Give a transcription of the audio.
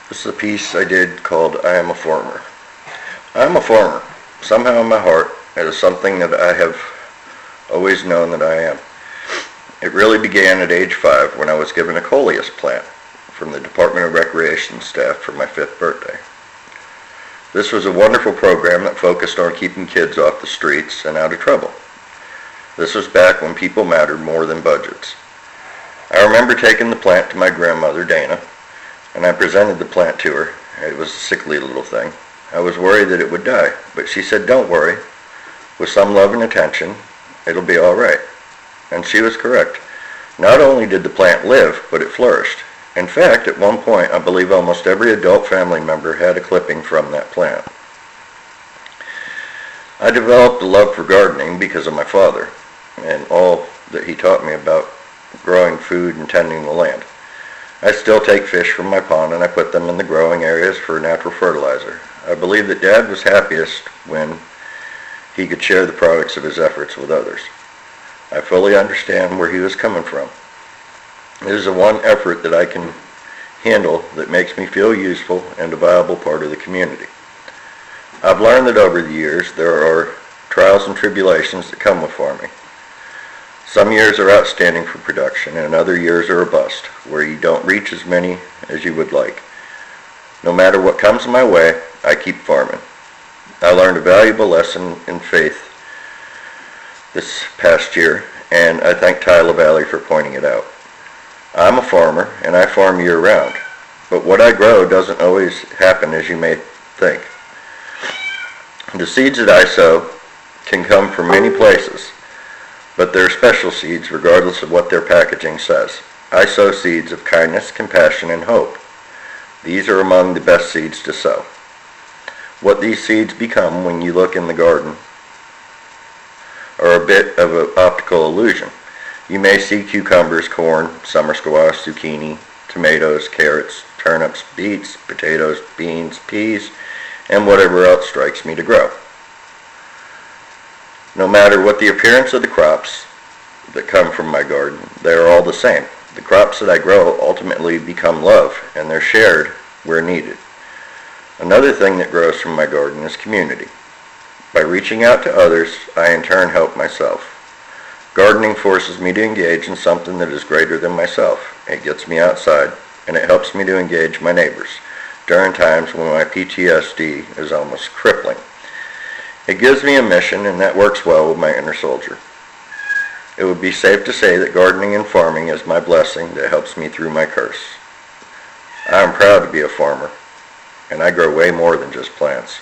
This is a piece I did called I Am a Farmer. I am a farmer. Somehow in my heart, it is something that I have always known that I am. It really began at age 5 when I was given a coleus plant from the Department of Recreation staff for my 5th birthday. This was a wonderful program that focused on keeping kids off the streets and out of trouble. This was back when people mattered more than budgets. I remember taking the plant to my grandmother, Dana, and I presented the plant to her. It was a sickly little thing. I was worried that it would die, but she said, "Don't worry. With some love and attention, it'll be all right." And she was correct. Not only did the plant live, but it flourished. In fact, at one point, I believe almost every adult family member had a clipping from that plant. I developed a love for gardening because of my father and all that he taught me about growing food and tending the land. I still take fish from my pond and I put them in the growing areas for natural fertilizer. I believe that Dad was happiest when he could share the products of his efforts with others. I fully understand where he was coming from. It is the one effort that I can handle that makes me feel useful and a viable part of the community. I've learned that over the years there are trials and tribulations that come with farming. Some years are outstanding for production and other years are a bust, where you don't reach as many as you would like. No matter what comes my way, I keep farming. I learned a valuable lesson in faith this past year, and I thank Ty LaValle for pointing it out. I'm a farmer, and I farm year-round, but what I grow doesn't always happen as you may think. The seeds that I sow can come from many places, but they're special seeds regardless of what their packaging says. I sow seeds of kindness, compassion, and hope. These are among the best seeds to sow. What these seeds become when you look in the garden are a bit of an optical illusion. You may see cucumbers, corn, summer squash, zucchini, tomatoes, carrots, turnips, beets, potatoes, beans, peas, and whatever else strikes me to grow. No matter what the appearance of the crops that come from my garden, they are all the same. The crops that I grow ultimately become love, and they're shared where needed. Another thing that grows from my garden is community. By reaching out to others, I in turn help myself. Gardening forces me to engage in something that is greater than myself. It gets me outside, and it helps me to engage my neighbors during times when my PTSD is almost crippling. It gives me a mission, and that works well with my inner soldier. It would be safe to say that gardening and farming is my blessing that helps me through my curse. I am proud to be a farmer, and I grow way more than just plants.